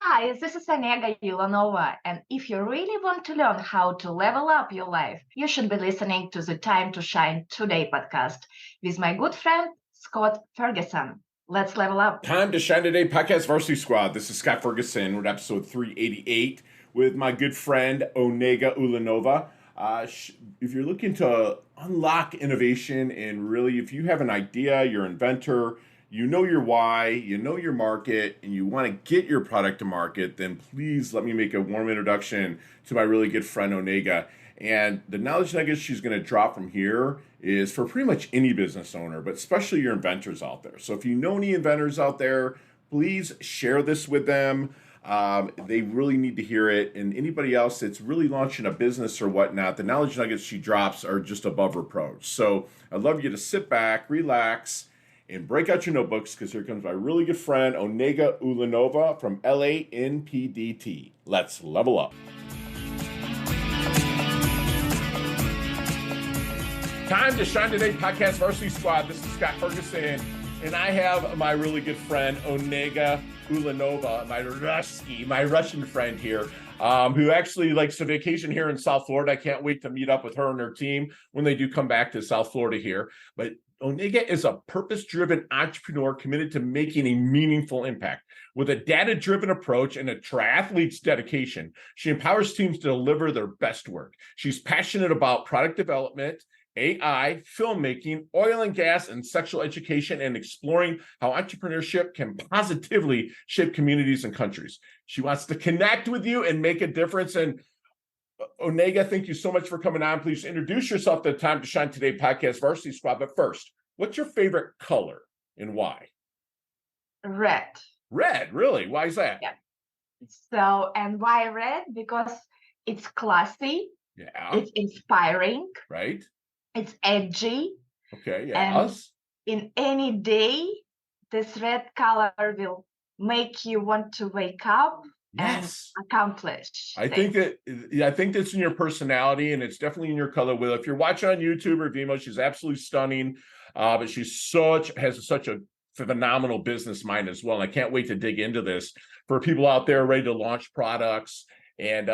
Hi, this is Onega Ulanova, and if you really want to learn how to level up your life, you should be listening to the Time to Shine Today podcast with my good friend, Scott Ferguson. Let's level up. Time to Shine Today podcast Varsity Squad. This is Scott Ferguson. We're at episode 388 with my good friend, Onega Ulanova. If you're looking to unlock innovation and really, if you have an idea, you're an inventor, you know your why, you know your market, and you want to get your product to market, then please let me make a warm introduction to my really good friend, Onega. And the knowledge nuggets she's going to drop from here is for pretty much any business owner, but especially your inventors out there. So if you know any inventors out there, please share this with them. They really need to hear it. And anybody else that's really launching a business or whatnot, the knowledge nuggets she drops are just above reproach. So I'd love you to sit back, relax, and break out your notebooks, because here comes my really good friend, Onega Ulanova from LA NPDT. Let's level up. Time to Shine Today podcast Varsity Squad. This is Scott Ferguson, and I have my really good friend, Onega Ulanova, my Russian friend here, who actually likes to vacation here in South Florida. I can't wait to meet up with her and her team when they do come back to South Florida here. But Onega is a purpose-driven entrepreneur committed to making a meaningful impact. With a data-driven approach and a triathlete's dedication, she empowers teams to deliver their best work. She's passionate about product development, AI, filmmaking, oil and gas, and sexual education, and exploring how entrepreneurship can positively shape communities and countries. She wants to connect with you and make a difference. And Onega, thank you so much for coming on. Please introduce yourself to the Time to Shine Today podcast Varsity Squad. But first, what's your favorite color and why? Red. Red, really? Why is that? Yeah. So, and why red? Because it's classy. Yeah. It's inspiring. Right. It's edgy. Okay, yes. And in any day, this red color will make you want to wake up. Yes. And accomplish. I think that's in your personality, and it's definitely in your color wheel. If you're watching on YouTube or Vimeo, she's absolutely stunning. But she's has such a phenomenal business mind as well. And I can't wait to dig into this for people out there ready to launch products and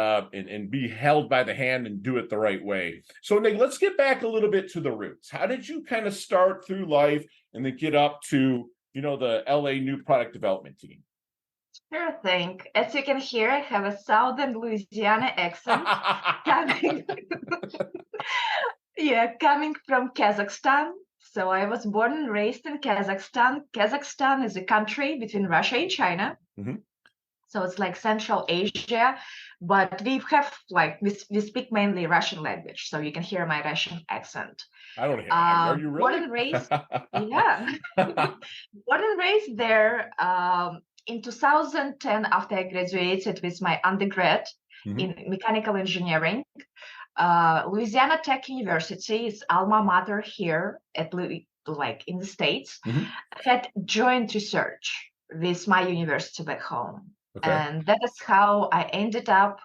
be held by the hand and do it the right way. So Nick, let's get back a little bit to the roots. How did you kind of start through life and then get up to, the LA new product development team? Sure thing. As you can hear, I have a Southern Louisiana accent coming from Kazakhstan. So I was born and raised in Kazakhstan. Kazakhstan is a country between Russia and China. Mm-hmm. So it's like Central Asia, but we speak mainly Russian language. So you can hear my Russian accent. I don't hear. Are you really? Born and raised, yeah. Born and raised there. In 2010, after I graduated with my undergrad in mechanical engineering, Louisiana Tech University is alma mater here in the States, had joint research with my university back home. Okay. And that is how I ended up,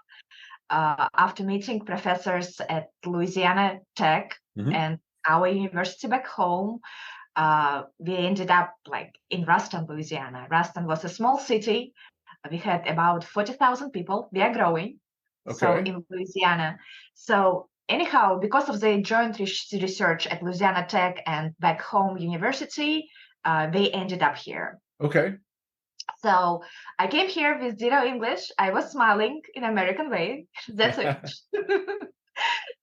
after meeting professors at Louisiana Tech and our university back home, we ended up in Ruston, Louisiana. Ruston was a small city. We had about 40,000 people. We are growing. Okay. So in Louisiana. So anyhow, because of the joint research at Louisiana Tech and back home university, they ended up here. Okay. So I came here with zero English. I was smiling in American way. That's it.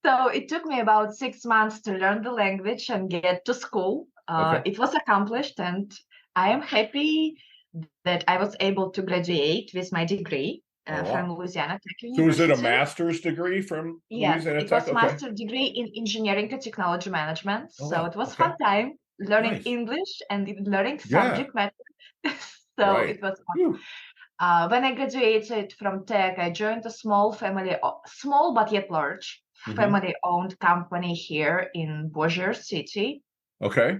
So it took me about 6 months to learn the language and get to school. It was accomplished, and I am happy that I was able to graduate with my degree from Louisiana Tech University. So was it a master's degree from Louisiana Tech? It was a master's degree in engineering and technology management. So it was fun time learning English and learning subject matter. So it was fun. When I graduated from Tech, I joined a small but yet large family-owned company here in Bossier City. Okay.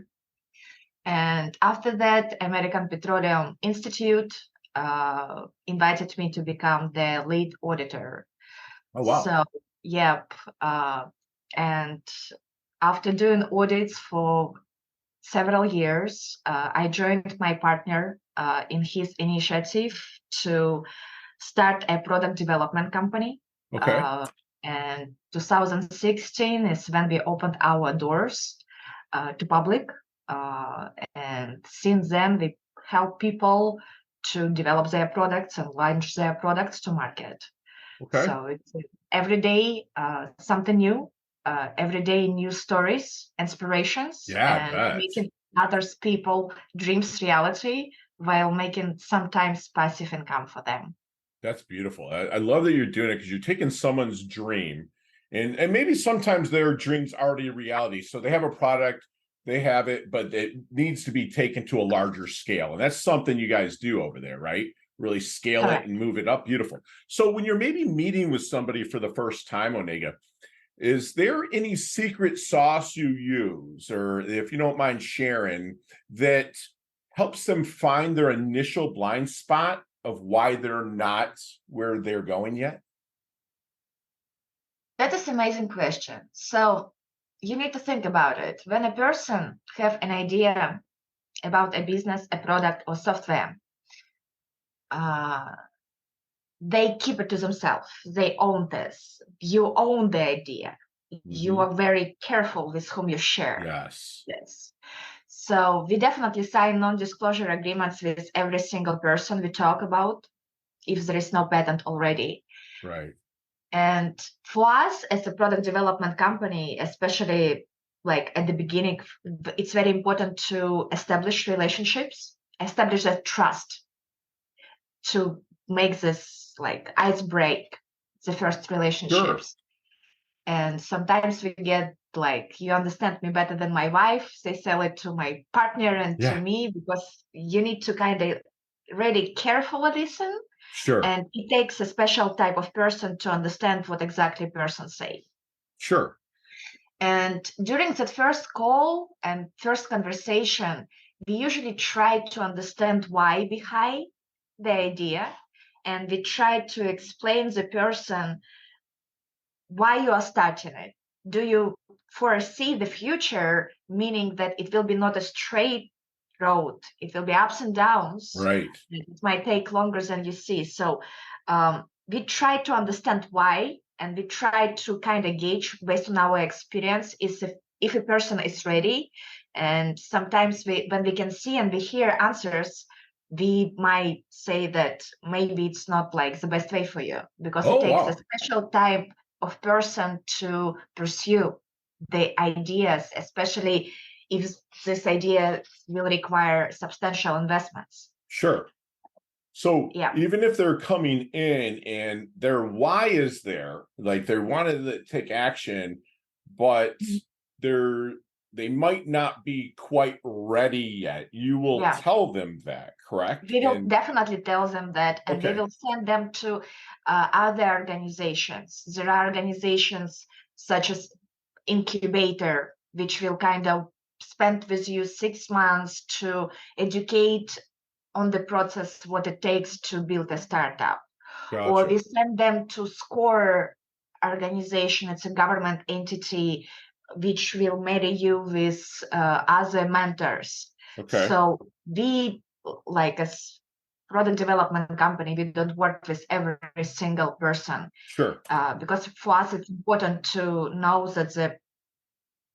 And after that, American Petroleum Institute invited me to become the lead auditor. Oh, wow. So, yep. And after doing audits for several years, I joined my partner in his initiative to start a product development company. Okay. And 2016 is when we opened our doors to public. And since then, we help people to develop their products and launch their products to market. Okay. So it's every day something new, every day new stories, inspirations, Yeah, and I bet. making others people dreams reality while making sometimes passive income for them. That's beautiful. I love that you're doing it because you're taking someone's dream and maybe sometimes their dream's already a reality. So they have a product, they have it, but it needs to be taken to a larger scale. And that's something you guys do over there, right? Really scale it Correct. and move it up. Beautiful. So when you're maybe meeting with somebody for the first time, Onega, is there any secret sauce you use, or if you don't mind sharing, that helps them find their initial blind spot of why they're not where they're going yet? That is an amazing question. So you need to think about it. When a person have an idea about a business, a product, or software, uh, they keep it to themselves. They own this. You own the idea. You are very careful with whom you share Yes. this. So we definitely sign non-disclosure agreements with every single person we talk about if there is no patent already. Right. And for us as a product development company, especially like at the beginning, it's very important to establish relationships, establish that trust to make this like ice break the first Sure. relationships. And sometimes we get like, you understand me better than my wife. They sell it to my partner and to Yeah. me because you need to kind of really carefully listen. Sure. And it takes a special type of person to understand what exactly person say. Sure. And during that first call and first conversation, we usually try to understand why behind the idea. And we try to explain the person why you are starting it. Do you foresee the future, meaning that it will be not a straight road, it will be ups and downs. Right. It might take longer than you see. So we try to understand why, and we try to kind of gauge based on our experience is if a person is ready. And sometimes when we can see and we hear answers, we might say that maybe it's not like the best way for you because it Oh, takes a wow. special type of person to pursue the ideas, especially if this idea will require substantial investments. Sure. So Yeah. even if they're coming in and their why is there, like they wanted to take action, but they might not be quite ready yet. You will Yeah. tell them that, correct? We will And definitely tell them that, and we okay. will send them to other organizations. There are organizations such as Incubator, which will kind of spend with you 6 months to educate on the process, what it takes to build a startup. Or Gotcha. we send them to SCORE organization. It's a government entity which will marry you with other mentors. Okay. So we, like as product development company, we don't work with every single person Sure. because for us it's important to know that the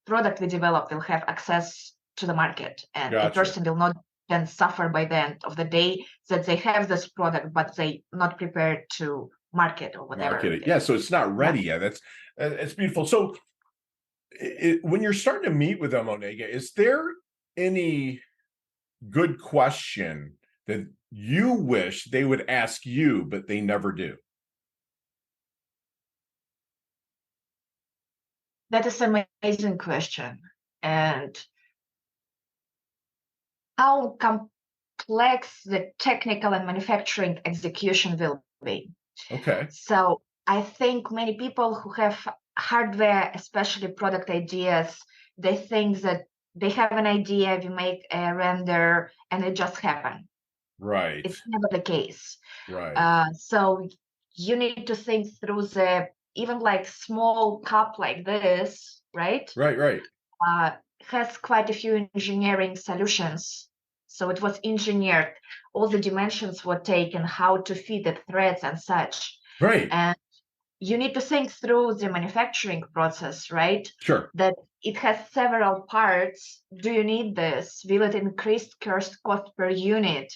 product we develop will have access to the market, and a Gotcha. person will not then suffer by the end of the day that they have this product but they not prepared to market or whatever Market it it. is. Yeah. So it's not Yeah. ready yet. It's beautiful. So when you're starting to meet with them, Onega, is there any good question that you wish they would ask you, but they never do? That is an amazing question. And how complex the technical and manufacturing execution will be. Okay. So I think many people who have hardware, especially product ideas, they think that they have an idea, we make a render, and it just happened. Right. It's never the case. Right. So you need to think through the even like small cup like this, right? Right. Right. Has quite a few engineering solutions So it was engineered. All the dimensions were taken, how to fit the threads and such. Right. And you need to think through the manufacturing process, right? Sure. That it has several parts. Do you need this? Will it increase cost per unit?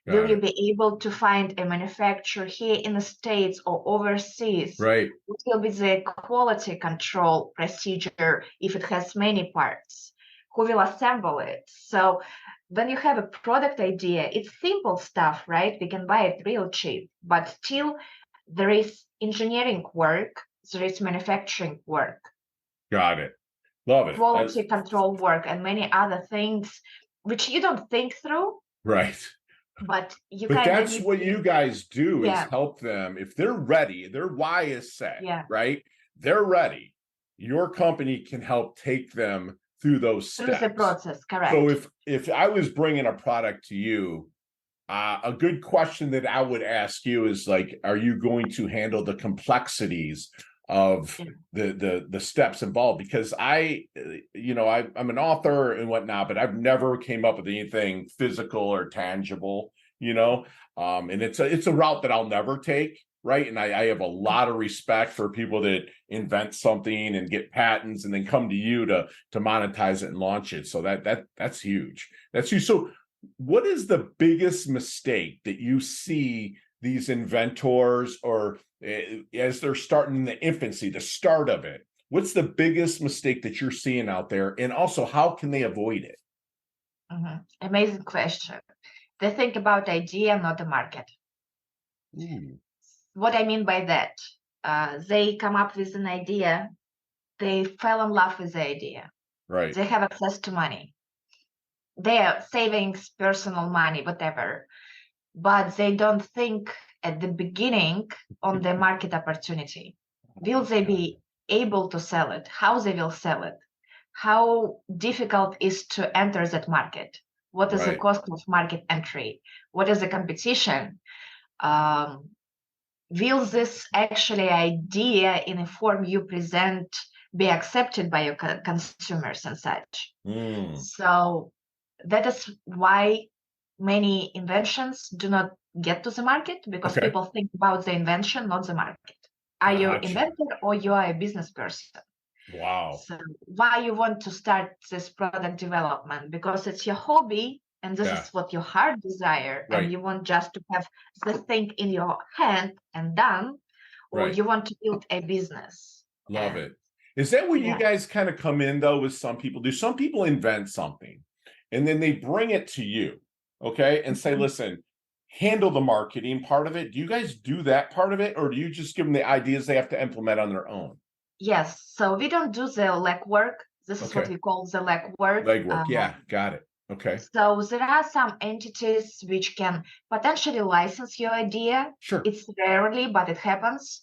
Will Got you it. be able to find a manufacturer here in the States or overseas? Right. What will be the quality control procedure if it has many parts? Who will assemble it? So when you have a product idea, it's simple stuff, right? We can buy it real cheap, but still there is engineering work, there is manufacturing work, Got it. Love it. quality control work, and many other things which you don't think through, Right. but you But kind of that's need what to. you guys do is Yeah, help them. If they're ready, their why is set, yeah, right? They're ready. Your company can help take them through those through the steps. process, So correct. if I was bringing a product to you, a good question that I would ask you is like, are you going to handle the complexities of Yeah. the steps involved? Because I'm an author and whatnot, but I've never came up with anything physical or tangible, and it's a route that I'll never take. Right. And I have a lot of respect for people that invent something and get patents and then come to you to monetize it and launch it. So that's huge. That's huge. So what is the biggest mistake that you see these inventors or as they're starting in the infancy, the start of it? What's the biggest mistake that you're seeing out there? And also, how can they avoid it? Amazing question. They think about idea, not the market. What I mean by that, they come up with an idea, they fell in love with the idea, Right. they have access to money, their savings, personal money, whatever, but they don't think at the beginning on the market opportunity. Will they be able to sell it? How they will sell it? How difficult is to enter that market? What is the Right. cost of market entry? What is the competition? Will this actually idea in a form you present be accepted by your consumers and such? So that is why many inventions do not get to the market, because Okay. people think about the invention, not the market. Are you Gotcha. inventor or you are a business person? Wow. So why you want to start this product development? Because it's your hobby and this Yeah. is what your heart desire, Right. and you want just to have the thing in your hand and done, or Right. you want to build a business. Love And it. Is that where you yeah, guys kind of come in though with some people? Do some people invent something and then they bring it to you, okay, and say, listen, handle the marketing part of it? Do you guys do that part of it, or do you just give them the ideas they have to implement on their own? yes. So we don't do the legwork. This is what Okay. we call the legwork. Legwork. Yeah, got it. Okay. So there are some entities which can potentially license your idea. Sure. It's rarely, but it happens.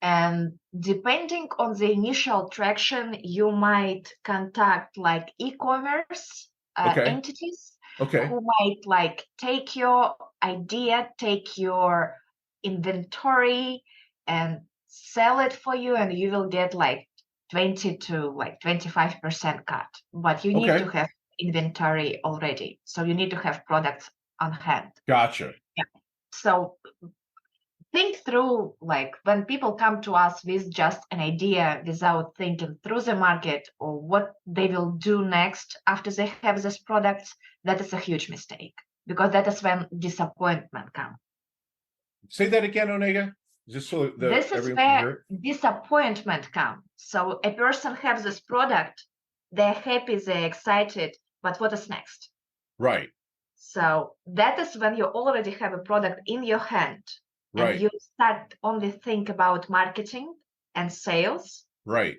And depending on the initial traction, you might contact like e-commerce Okay. entities Okay. who might like take your idea, take your inventory and sell it for you, and you will get like 20 to like 25% cut. But you need to Okay. have inventory already. So you need to have products on hand. Gotcha. Yeah. So think through, like when people come to us with just an idea without thinking through the market or what they will do next after they have this product, that is a huge mistake, because that is when disappointment comes. Say that again, Onega, just so This is everyone can hear where it. disappointment comes. So a person has this product, they're happy, they're excited, but what is next? Right. So that is when you already have a product in your hand and Right. you start only think about marketing and sales. Right.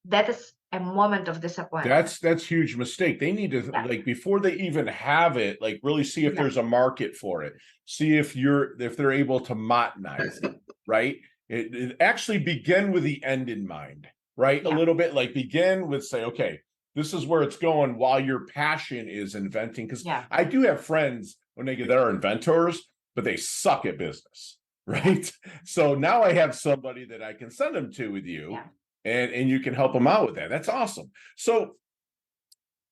That is a moment of disappointment. That's huge mistake. They need to Yeah. like before they even have it, like really see if Yeah. there's a market for it. See if they're able to monetize it, right? It actually begin with the end in mind, right? Yeah. A little bit like begin with say, okay, this is where it's going while your passion is inventing. Because Yeah. I do have friends when they get there are inventors, but they suck at business, right? So now I have somebody that I can send them to with you. Yeah. And you can help them out with that. That's awesome. So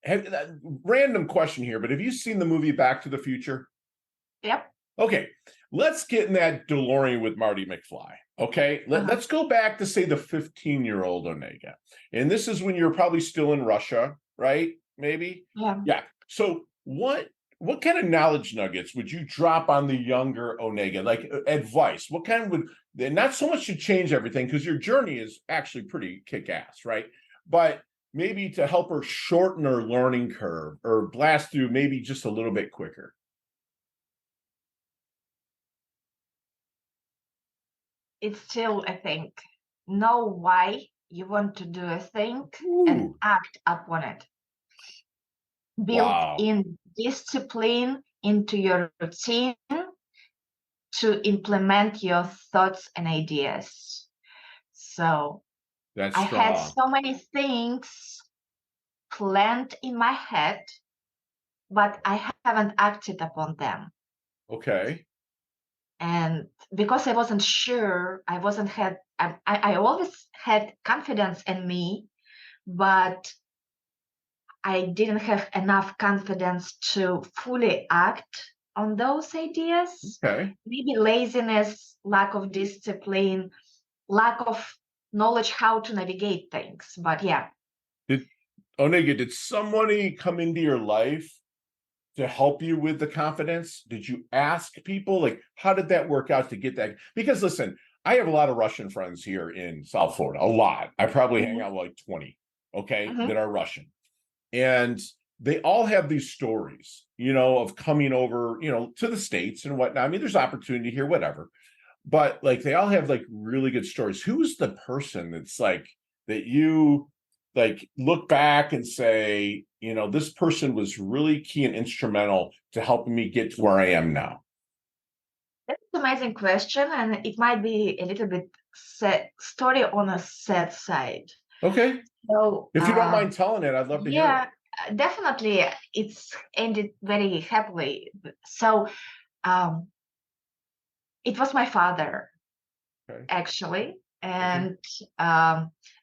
Random question here, but have you seen the movie Back to the Future? Yep. Okay, let's get in that DeLorean with Marty McFly. Okay, let's go back to say the 15-year-old Onega. And this is when you're probably still in Russia, right? Maybe? Yeah. Yeah. So what kind of knowledge nuggets would you drop on the younger Onega? Like advice? What kind would, not so much to change everything, because your journey is actually pretty kick-ass, right? But maybe to help her shorten her learning curve or blast through maybe just a little bit quicker. It's still, I think, know why you want to do a thing and Ooh, act upon it. Build wow. in discipline into your routine to implement your thoughts and ideas. So That's I had strong. so many things planned in my head, but I haven't acted upon them. Okay. And because I wasn't sure, I always had confidence in me, but I didn't have enough confidence to fully act on those ideas. Okay. Maybe laziness, lack of discipline, lack of knowledge how to navigate things. But yeah. Did Onega, did somebody come into your life to help you with the confidence? Did you ask people? Like, how did that work out to get that? Because listen, I have a lot of Russian friends here in South Florida, a lot. I probably hang out with like 20, okay, that are Russian. And they all have these stories, of coming over, to the States and whatnot. I mean, there's opportunity here, whatever. But like they all have like really good stories. Who's the person that's like that you like look back and say, this person was really key and instrumental to helping me get to where I am now? That's an amazing question, and it might be a little bit sad story on a sad side. Okay. So, If you don't mind telling it, I'd love to hear it. yeah, definitely, it's ended very happily. So, um, it was my father, Okay. actually. Okay. And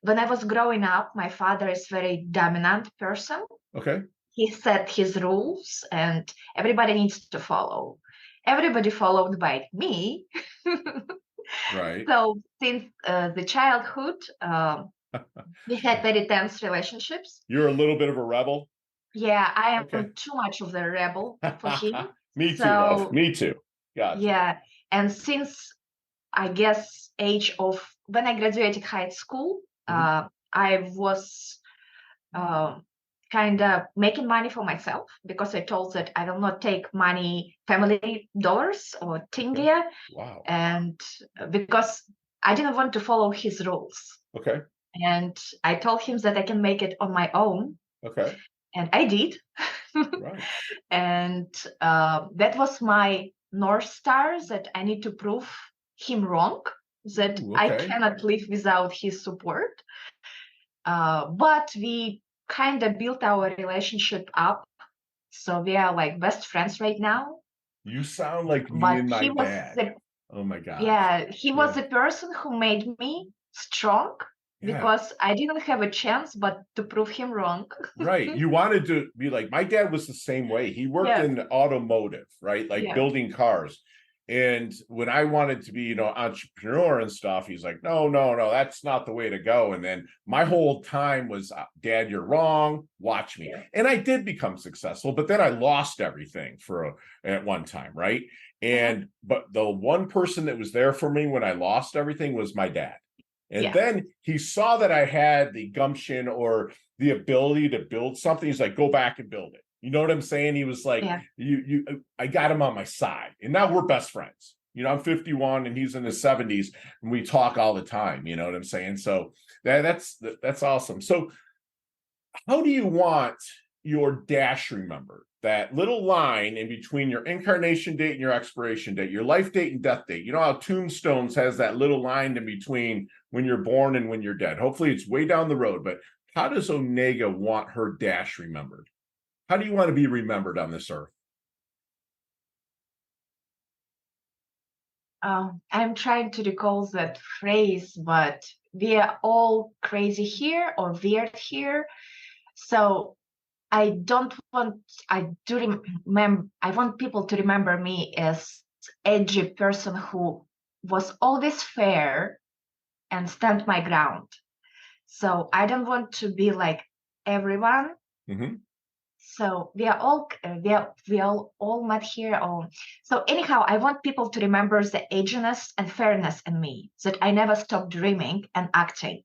when I was growing up, my father is very dominant person. Okay. He set his rules, and everybody needs to follow. Everybody followed by me. Right. So since the childhood, we had very tense relationships. You're a little bit of a rebel. Yeah, I Okay. am too much of the rebel for him. Me too, love. So Me too. Gotcha. yeah, and since I guess age of when I graduated high school, Mhm. I was uh, kind of making money for myself because I told that I will not take money, family dollars or Okay. tenge, Wow. and because I didn't want to follow his rules. Okay. And I told him that I can make it on my own, Okay. and I did. Right. And that was my North Star, that I need to prove him wrong, that Ooh, I okay. cannot live without his support. But we kind of built our relationship up. So we are like best friends right now. You sound like me But and my he was dad. the Oh my gosh. yeah, he was Yeah. the person who made me strong Yeah. because I didn't have a chance but to prove him wrong. Right. You wanted to be like, my dad was the same way. He worked Yeah, in automotive, right? Like yeah, building cars. And when I wanted to be, entrepreneur and stuff, he's like, no, no, no, that's not the way to go. And then my whole time was, Dad, you're wrong. Watch me. yeah, And I did become successful, but then I lost everything at one time, right? But the one person that was there for me when I lost everything was my dad. And yeah, then he saw that I had the gumption or the ability to build something. He's like, go back and build it. You know what I'm saying? He was like, yeah. I got him on my side. And now we're best friends. I'm 51 and he's in his 70s and we talk all the time. You know what I'm saying? So that's awesome. So how do you want your dash remembered? That little line in between your incarnation date and your expiration date, your life date and death date. You know how Tombstones has that little line in between when you're born and when you're dead. Hopefully it's way down the road, but how does Onega want her dash remembered? How do you want to be remembered on this earth? I'm trying to recall that phrase, but we are all crazy here or weird here. So I don't want, I do remember, I want people to remember me as edgy person who was always fair and stand my ground. So I don't want to be like everyone. Mm-hmm. So we are all met here. So anyhow, I want people to remember the edginess and fairness in me, that I never stopped dreaming and acting.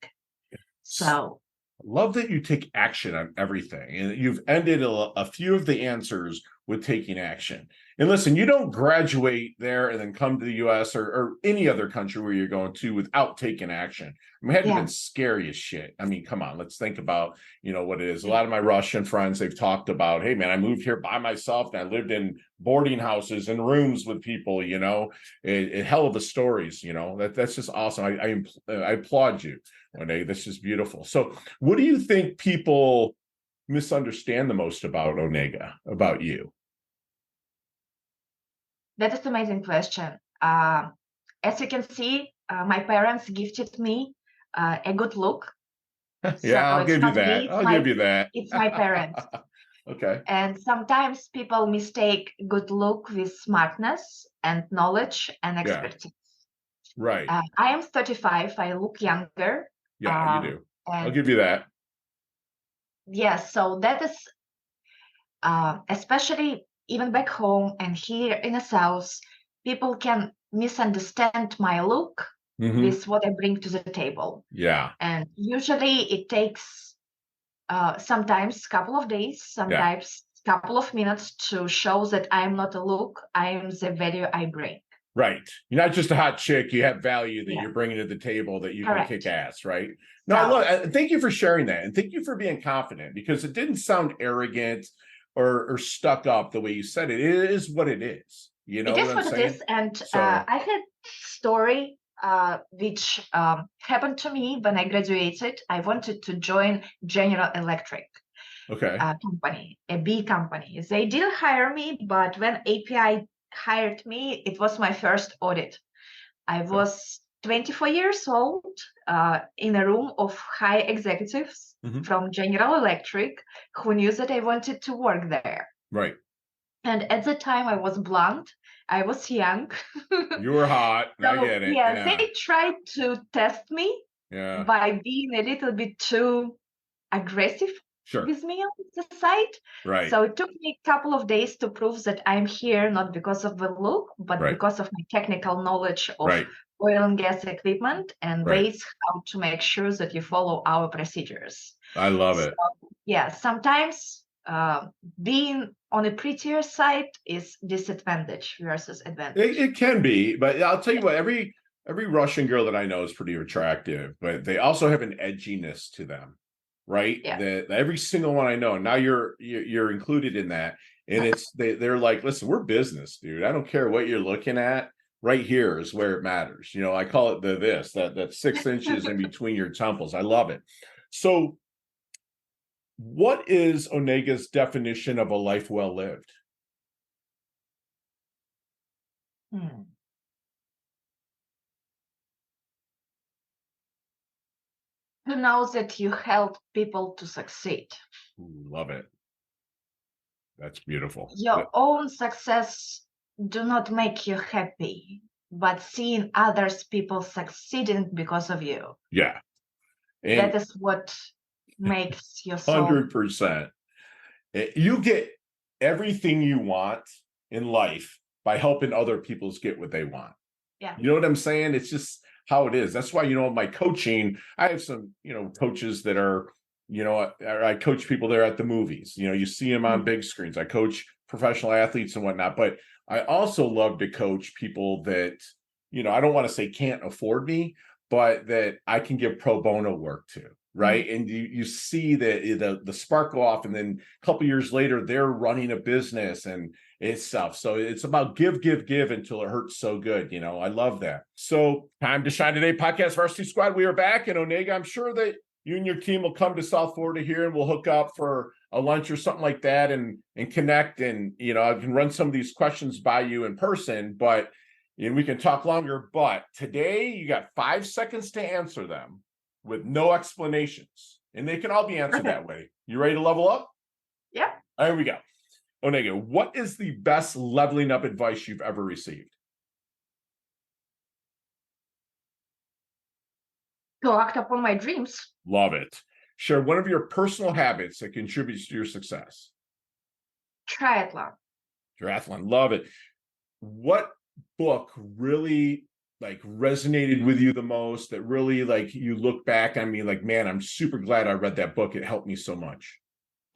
So love that you take action on everything, and you've ended a few of the answers with taking action. And listen, you don't graduate there and then come to the US or any other country where you're going to without taking action. I mean, it had to have been scary as shit. I mean, come on, let's think about, what it is. A lot of my Russian friends, they've talked about, hey man, I moved here by myself and I lived in boarding houses and rooms with people, a hell of a stories, that's just awesome. I applaud you, Onega. This is beautiful. So what do you think people misunderstand the most about Onega, about you? That is an amazing question. As you can see, my parents gifted me a good look. Yeah, I'll give you that. I'll give you that. It's my parents. Okay. And sometimes people mistake good look with smartness and knowledge and expertise. Yeah. Right. I am 35. I look younger. Yeah, you do. I'll give you that. Yes. So that is especially even back home and here in the South, people can misunderstand my look with what I bring to the table. Yeah. And usually it takes sometimes a couple of days, sometimes a couple of minutes to show that I'm not a look, I am the value I bring. Right. You're not just a hot chick. You have value that you're bringing to the table, that you can kick ass, right? No, I love. Thank you for sharing that. And thank you for being confident, because it didn't sound arrogant or stuck up the way you said it. It is what it is. You know it is what I'm what saying? It is. And I had story which happened to me when I graduated. I wanted to join General Electric company, a B company. They didn't hire me, but when API hired me, it was my first audit. I was 24 years old in a room of high executives from General Electric who knew that I wanted to work there. Right. And at the time, I was blunt. I was young. You were hot. So, I get it. Yeah, they tried to test me by being a little bit too aggressive with me on the site. Right. So it took me a couple of days to prove that I'm here not because of the look, but because of my technical knowledge of oil and gas equipment and ways how to make sure that you follow our procedures. I love it. Yeah, sometimes being on a prettier side is disadvantage versus advantage. It can be, but I'll tell you what, every Russian girl that I know is pretty attractive, but they also have an edginess to them, right? Yeah. Every single one I know. Now you're included in that, and it's they're like, listen, we're business, dude. I don't care what you're looking at. Right here is where it matters. I call it that 6 inches in between your temples. I love it. So, what is Onega's definition of a life well lived? To know that you help people to succeed. Love it. That's beautiful. Your own success do not make you happy, but seeing others people succeeding because of you. Yeah. And that is what makes your soul. 100%. You get everything you want in life by helping other people get what they want. Yeah. You know what I'm saying? It's just how it is. That's why, my coaching, I have some, coaches that are, I coach people there at the movies. You see them on big screens. I coach professional athletes and whatnot, but I also love to coach people that, I don't want to say can't afford me, but that I can give pro bono work to. Right. And you see the spark go off, and then a couple years later, they're running a business and it's stuff. So it's about give until it hurts so good. I love that. So Time to Shine Today podcast Varsity Squad. We are back. And Onega, I'm sure that you and your team will come to South Florida here, and we'll hook up for a lunch or something like that and connect. And, I can run some of these questions by you in person, and we can talk longer. But today you got 5 seconds to answer them with no explanations, and they can all be answered that way. You ready to level up? Yeah. There we go. Onega, what is the best leveling up advice you've ever received? To act upon my dreams. Love it. Share one of your personal habits that contributes to your success. Triathlon. Triathlon, love it. What book really resonated with you the most, that really you look back on me like, man, I'm super glad I read that book. It helped me so much.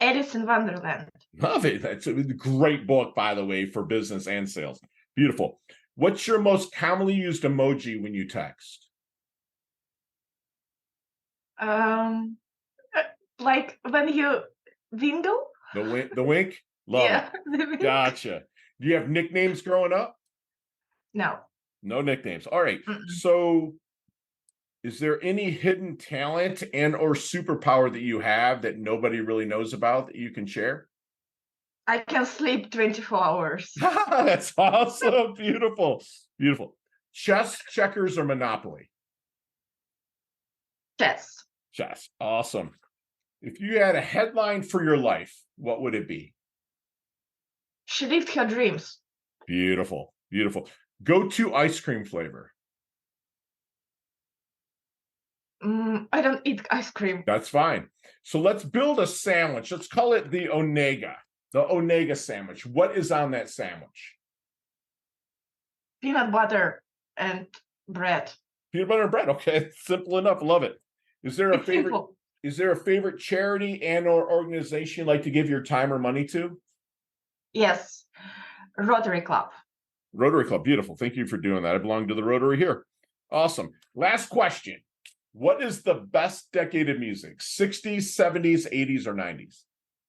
Alice in Wonderland. Love it. That's a great book, by the way, for business and sales. Beautiful. What's your most commonly used emoji when you text? Like when you wingle. The wink? Love Yeah, it. the wink. Gotcha. Do you have nicknames growing up? No. No nicknames. All right. Mm-mm. So is there any hidden talent and or superpower that you have that nobody really knows about that you can share? I can sleep 24 hours. That's awesome. Beautiful. Beautiful. Chess, checkers, or Monopoly? Chess. Chess. Awesome. If you had a headline for your life, what would it be? She lived her dreams. Beautiful. Beautiful. Go-to ice cream flavor. I don't eat ice cream. That's fine. So let's build a sandwich. Let's call it the Onega sandwich. What is on that sandwich? Peanut butter and bread. Peanut butter and bread. Okay, simple enough. Love it. Is there a It's favorite? simple. Is there a favorite charity and or organization you'd like to give your time or money to? Yes. Rotary Club. Rotary Club. Beautiful. Thank you for doing that. I belong to the Rotary here. Awesome. Last question. What is the best decade of music? 60s, 70s, 80s, or 90s?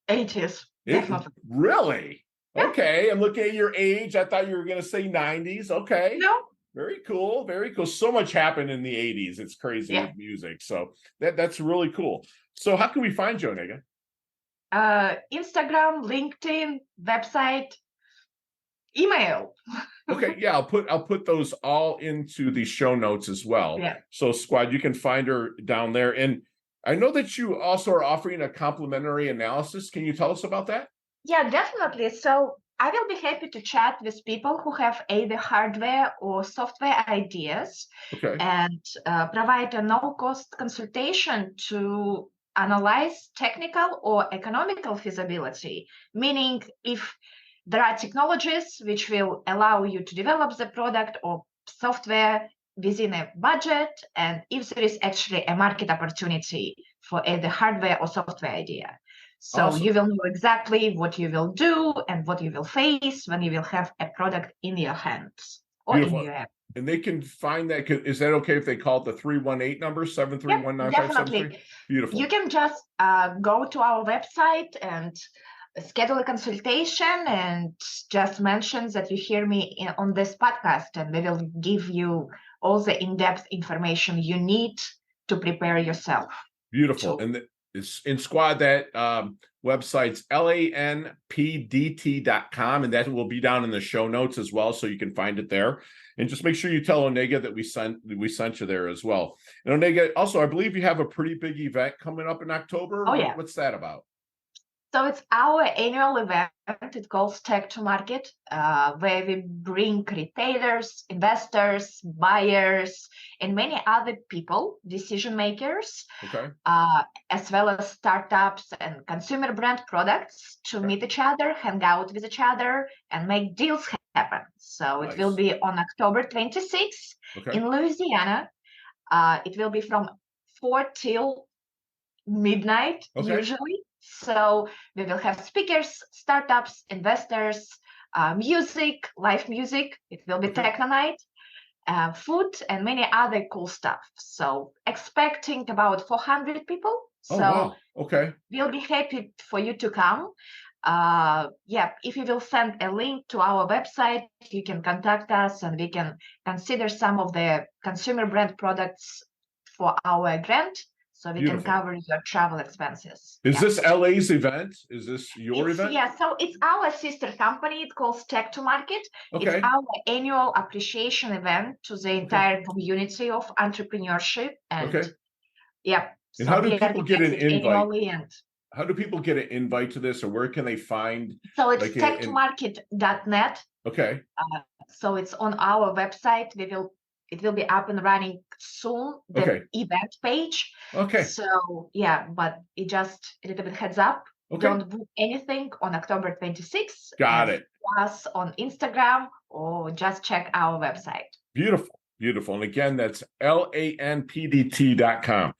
80s. Definitely. Really? Yeah. Okay. I'm looking at your age. I thought you were going to say 90s. Okay. No. Very cool. Very cool. So much happened in the 80s. It's crazy with music. So that's really cool. So how can we find you, Onega? Instagram, LinkedIn, website, email. Okay, yeah, I'll put those all into the show notes as well. Yeah. So squad, you can find her down there. And I know that you also are offering a complimentary analysis. Can you tell us about that? Yeah, definitely. So I will be happy to chat with people who have either hardware or software ideas, Okay. and provide a no-cost consultation to analyze technical or economical feasibility, meaning if there are technologies which will allow you to develop the product or software within a budget, and if there is actually a market opportunity for either hardware or software idea. So Awesome. You will know exactly what you will do and what you will face when you will have a product in your hands or Beautiful. in your app. And they can find that. Is that okay if they call it the 318 number, 7319573? Definitely. Beautiful. You can just go to our website and schedule a consultation and just mention that you hear me on this podcast, and we will give you all the in-depth information you need to prepare yourself. Beautiful. And it's in squad, that website's lanpdt.com, and that will be down in the show notes as well, so you can find it there. And just make sure you tell Onega that we sent you there as well. And Onega, also, I believe you have a pretty big event coming up in October. Oh, yeah. What's that about? So it's our annual event. It calls Tech to Market, where we bring retailers, investors, buyers, and many other people, decision makers, okay, as well as startups and consumer brand products to meet each other, hang out with each other, and make deals happen. So It will be on October 26th in Louisiana. It will be from 4 till midnight, usually. So we will have speakers, startups, investors, music, live music. It will be techno night, food, and many other cool stuff. So expecting about 400 people. Wow. Okay. We'll be happy for you to come. If you will send a link to our website, you can contact us and we can consider some of the consumer brand products for our grant. So we can cover your travel expenses. Is this LA's event? Is this your event? Yeah, so it's our sister company. It calls Tech to Market. It's our annual appreciation event to the entire community of entrepreneurship. And And how do people get an invite? how do people get an invite to this, or where can they find? So it's like techtomarket.net. Okay. So it's on our website. It will be up and running soon, the Okay. event page. Okay. So yeah, but it just a little bit heads up. Okay. Don't book anything on October 26th. Got it. Us on Instagram or just check our website. Beautiful. Beautiful. And again, that's LANPDT.com.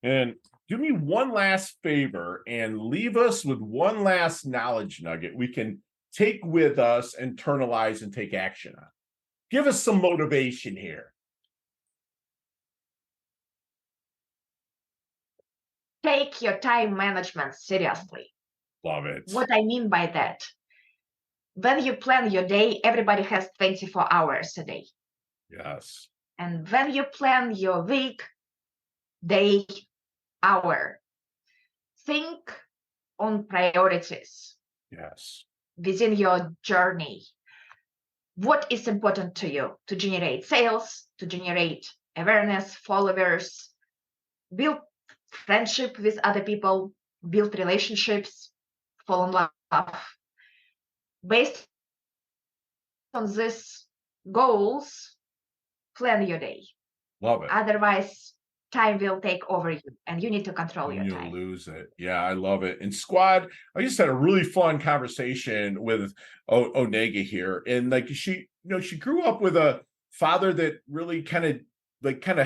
And do me one last favor and leave us with one last knowledge nugget we can take with us, internalize, and take action on. Give us some motivation here. Take your time management seriously. Love it. What I mean by that, when you plan your day, everybody has 24 hours a day. Yes. And when you plan your week, day, hour, think on priorities. Yes. Within your journey. What is important to you to generate sales, to generate awareness, followers, build friendship with other people, build relationships, fall in love. Based on these goals, plan your day. Love it. Otherwise, time will take over you and you need to control your You'll time. lose it. Yeah, I love it. And squad, I just had a really fun conversation with Onega here. And like she grew up with a father that really kind of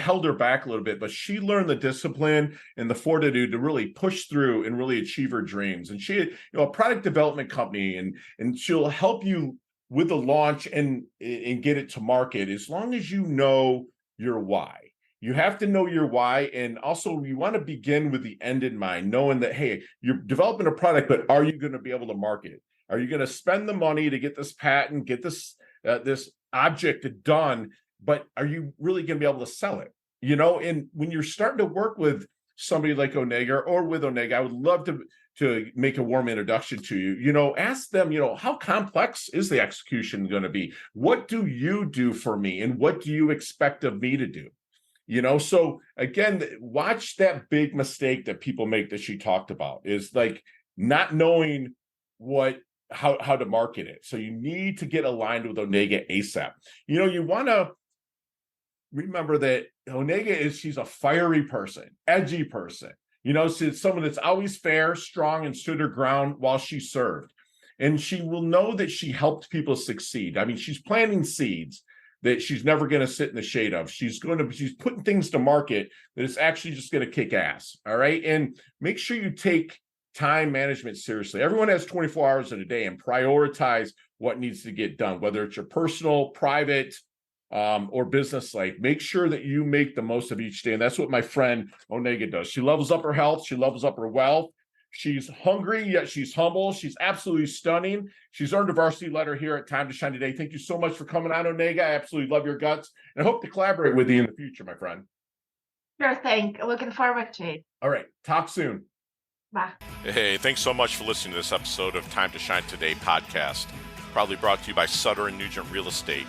held her back a little bit, but she learned the discipline and the fortitude to really push through and really achieve her dreams. And she had, a product development company, and she'll help you with the launch and get it to market as long as you know your why. You have to know your why, and also you want to begin with the end in mind, knowing that, hey, you're developing a product, but are you going to be able to market it? Are you going to spend the money to get this patent, get this object done, but are you really going to be able to sell it? And when you're starting to work with somebody like Onega or with Onega, I would love to make a warm introduction to you. Ask them, how complex is the execution going to be? What do you do for me? And what do you expect of me to do? So again, watch that big mistake that people make that she talked about is like not knowing how to market it. So you need to get aligned with Onega ASAP. You want to remember that Onega she's a fiery person, edgy person. She's someone that's always fair, strong, and stood her ground while she served. And she will know that she helped people succeed. I mean, she's planting seeds that she's never going to sit in the shade of. She's putting things to market that is actually just going to kick ass. All right. And make sure you take time management seriously. Everyone has 24 hours in a day, and prioritize what needs to get done, whether it's your personal, private, or business life. Make sure that you make the most of each day. And that's what my friend Onega does. She levels up her health. She levels up her wealth. She's hungry, yet she's humble. She's absolutely stunning. She's earned a varsity letter here at Time to Shine today. Thank you so much for coming on, Onega. I absolutely love your guts, and I hope to collaborate with you in the future, my friend. Sure thing. Looking forward to it. All right. Talk soon. Bye. Hey, thanks so much for listening to this episode of Time to Shine Today podcast, proudly brought to you by Sutter & Nugent Real Estate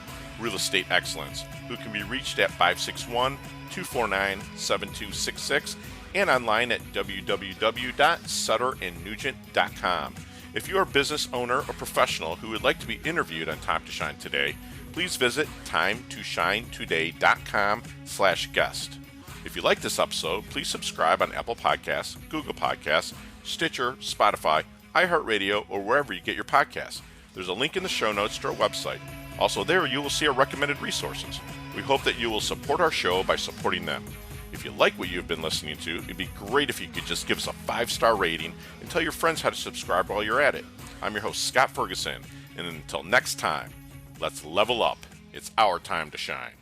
Excellence, who can be reached at 561-249-7266 and online at www.sutterandnugent.com. If you are a business owner or professional who would like to be interviewed on Time to Shine Today, please visit timetoshinetoday.com/guest. If you like this episode, please subscribe on Apple Podcasts, Google Podcasts, Stitcher, Spotify, iHeartRadio, or wherever you get your podcasts. There's a link in the show notes to our website. Also there, you will see our recommended resources. We hope that you will support our show by supporting them. If you like what you've been listening to, it'd be great if you could just give us a 5-star rating and tell your friends how to subscribe while you're at it. I'm your host, Scott Ferguson, and until next time, let's level up. It's our time to shine.